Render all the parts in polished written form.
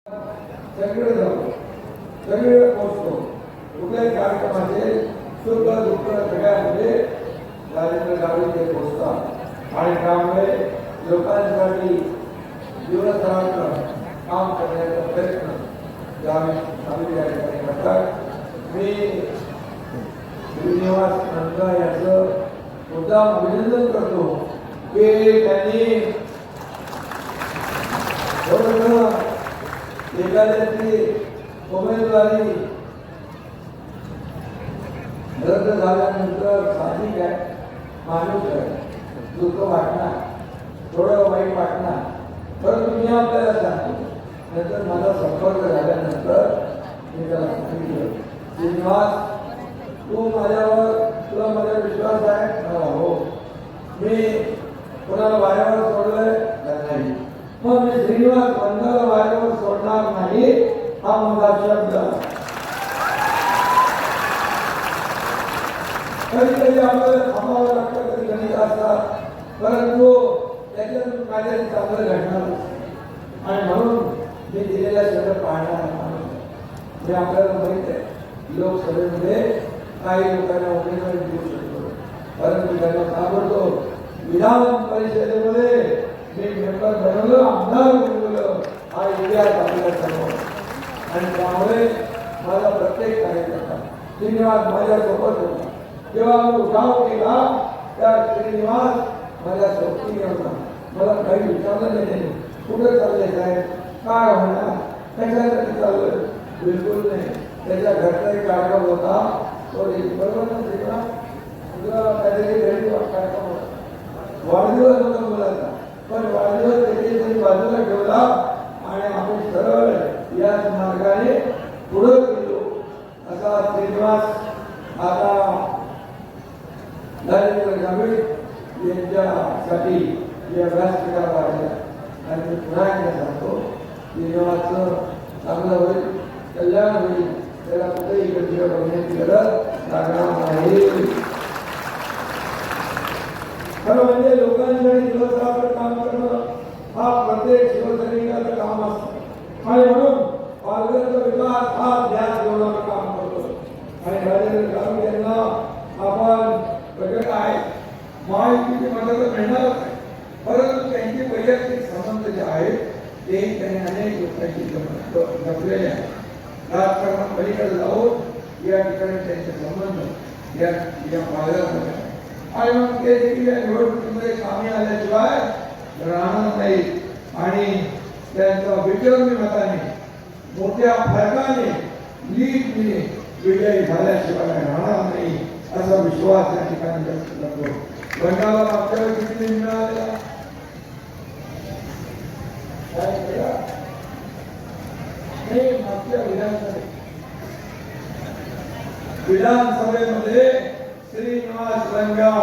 सगळीकडे जातो, सगळीकडे पोहोचतो. कुठल्याही कार्यक्रमाचे सुख दुःख सगळ्यामध्ये राजेंद्र गावी ते पोहोचतात आणि त्यामुळे लोकांसाठी दिवसरात्र काम करण्याचा प्रयत्न गावी या ठिकाणी करतात. मी श्रीनिवास रंगा यांचं मुद्दाम अभिनंदन करतो की त्यांनी एखाद्याची उमेदवारी रद्द झाल्यानंतर साहजिक आहे, माणूस आहे, दुःख वाटणार, थोडं वाईट वाटणार. परंतु मी आपल्याला सांगतो, नंतर माझा संपर्क झाल्यानंतर मी त्याला सांगितलं, श्रीनिवास तू माझ्यावर, तुला माझा विश्वास आहे? मला हो. मी कोणाला वाऱ्यावर सोडलंय? नाही. मग मी श्रीनिवास बंधाला वाऱ्यावर सोडणार नाही हा माझा शब्द. कधी कधी आपल्याला थांबावं लागतं, कधी गणित असतात, परंतु त्याच्यातून काहीतरी चांगलं घडणार आणि म्हणून मी दिलेल्या शब्द पाळणार माणूस. हे आपल्याला माहित आहे, लोकसभेमध्ये काही लोकांना उमेदवारी देऊ शकतो, परंतु त्यांना ताबडतोब विधान परिषदेमध्ये मी मेंबर बनवलं, आमदार बनवलं, हा इतिहास आपल्याला सर्व. आणि त्यामुळे माझा प्रत्येक कार्यकर्ता श्रीनिवास माझ्यासोबत होता. जेव्हा मी उठाव केला त्या श्रीनिवास माझ्या सोबती होता. मला काही विचारलं नाही, कुठे चालले साहेब, काय होणार, कशासाठी चाललं? बिलकुल नाही. त्याच्या घरचा एक कार्यक्रम होता, तो बरोबर ना, तुला काहीतरी घरी कार्यक्रम होता, वाढदिवस होता मुलाचा, पण वाढदिवस त्याची बाजूला ठेवला आणि आपण सरळ याच मार्गाने पुढे गेलो. असा श्रीनिवास आता राजेंद्र गावित यांच्यासाठी या व्यासपीठावर आल्या आणि मी पुन्हा एकदा सांगतो, श्रीनिवासचं चांगलं होईल, कल्याण होईल, त्याला कुठेही गतीला बघण्याची गरज लागणार नाही. खरं म्हणजे लोकांसाठी दिवसरात्र काम करणं हा प्रत्येक शिवसैनिकाचं काम असतं आणि म्हणून पालघरचा विकास हा ध्यास ठेवणारं काम करतो. आणि राजेंद्र गावित यांना आपण बघत आहे, माहितीची मदत मिळणारच आहे, परंतु त्यांचे वैयक्तिक संबंध जे आहेत ते त्यांनी अनेक लोकांशी जपलेले आहेत. राजकारणात पलीकडे जाऊन या ठिकाणी त्यांचे संबंध या पालघरमध्ये आहे आणि मग ते देखील या निवडणुकीमध्ये कामी आल्याशिवाय राहणार नाही. आणि त्यांचा विजयी मताने मोठ्या फरकाने लीडने विजयी झाल्याशिवाय राहणार नाही असा विश्वास या ठिकाणी व्यक्त करतो. बंडाला मागच्या वेळी किती मिळालेला? मागच्या विधानसभेमध्ये श्रीनिवास रंगा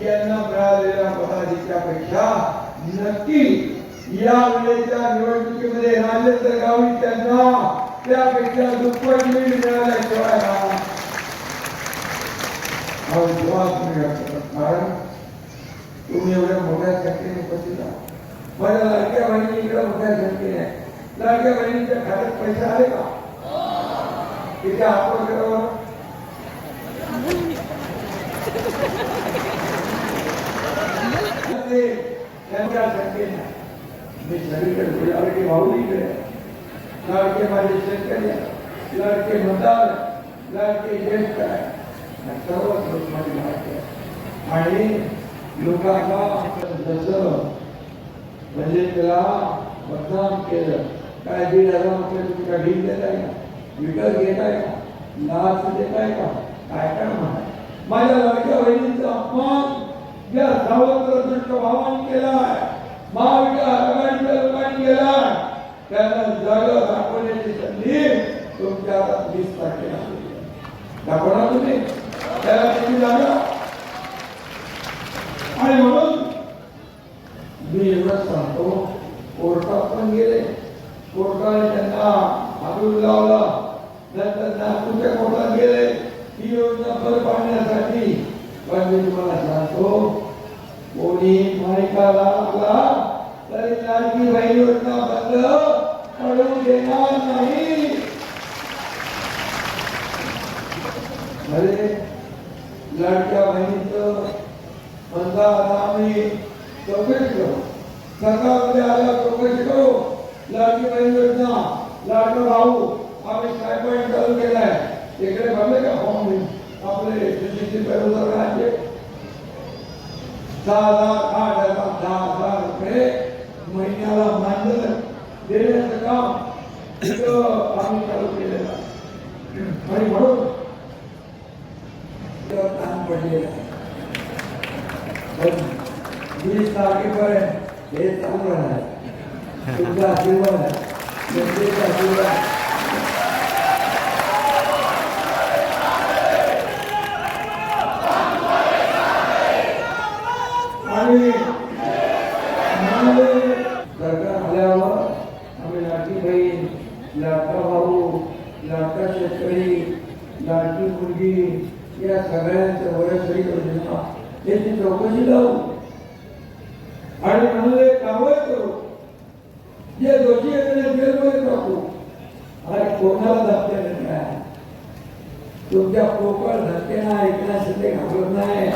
यांना मिळालेल्या मताधिक्या पेक्षा नक्की या वेळेच्या निवडणुकीमध्ये राजेंद्र गावित यांना त्यापेक्षा दुप्पट लीड मिळाल्याशिवाय हा विश्वास मी व्यक्त करतो. कारण तुम्ही एवढ्या मोठ्या संख्येने उपस्थित आहात. माझ्या लाडक्या बहिणी इकडे मोठ्या संख्येने आहे. लाडक्या बहिणीच्या खात्यात पैसे आले का? तिथे आपण करावं त्यांच्या संख्येने मी सगळीकडे लाडके भाऊ इकडे, लाडके माझे शेतकरी, लाडके मतदार, लाडके ज्येष्ठ आहे, सर्वच लोक माझे लाडके आहे. आणि लोकांना जसं म्हणजे त्याला मतदान केलं, काय 1,500 रुपये तुमच्या ढील देताय का, विकत घेताय का, लाच देताय का, काय काय म्हणा. माझ्या लाडक्या बहिणींचा अपमान या सावत्र दुष्ट भावांनी केलाय, महाविकास आघाडीच्या लोकांनी केलाय. त्यांना जागा दाखवण्याची संधी तुमच्या हातात 20 तारखेला दाखवणार तुम्ही त्याला किती जागा. आणि म्हणून मी एवढं सांगतो, कोर्टात पण गेले, कोर्टाने त्यांना आरोप लावला, नंतर नागपूरच्या कोर्टात गेले ही योजना बंद पाडण्यासाठी. पण मी तुम्हाला सांगतो, कोणी माहिती लागला तरी लाडकी बहीण योजना बंद पडू देणार नाही. अरे लाडक्या बहिणीचं म्हणता आता आम्ही चौकशी करू, सरकारमध्ये आल्यावर चौकशी करू. लाडकी बहीण योजना, लाडका भाऊ आम्ही काय पॉईंट चालू केलाय, इकडे भरले का फॉर्म आपले बेरोजगारांचे 6,000 रुपये महिन्याला मानधन देण्याचं काम आम्ही चालू केलेलं आहे. आणि म्हणून ताण पडलेलं आहे. 20 तारखेपर्यंत हे चालू राहणार. तुमचा आशीर्वाद आहे, जनतेचा आशीर्वाद. आणि सरकार आल्यावर आम्ही लाडकी बहीण, लाडका भाऊ, लाडका शेतकरी, लाडकी मुलगी या सगळ्यांच्या वयस्करी योजना याची चौकशी लावू आणि म्हणून एक कारवाई करू. जे दोषी आहेत त्यांना जेलमध्ये टाकू. आणि कोणाला धक्के नाही, तुमच्या पोकळ धक्के नाही ऐकण्यासाठी घाबरत नाही.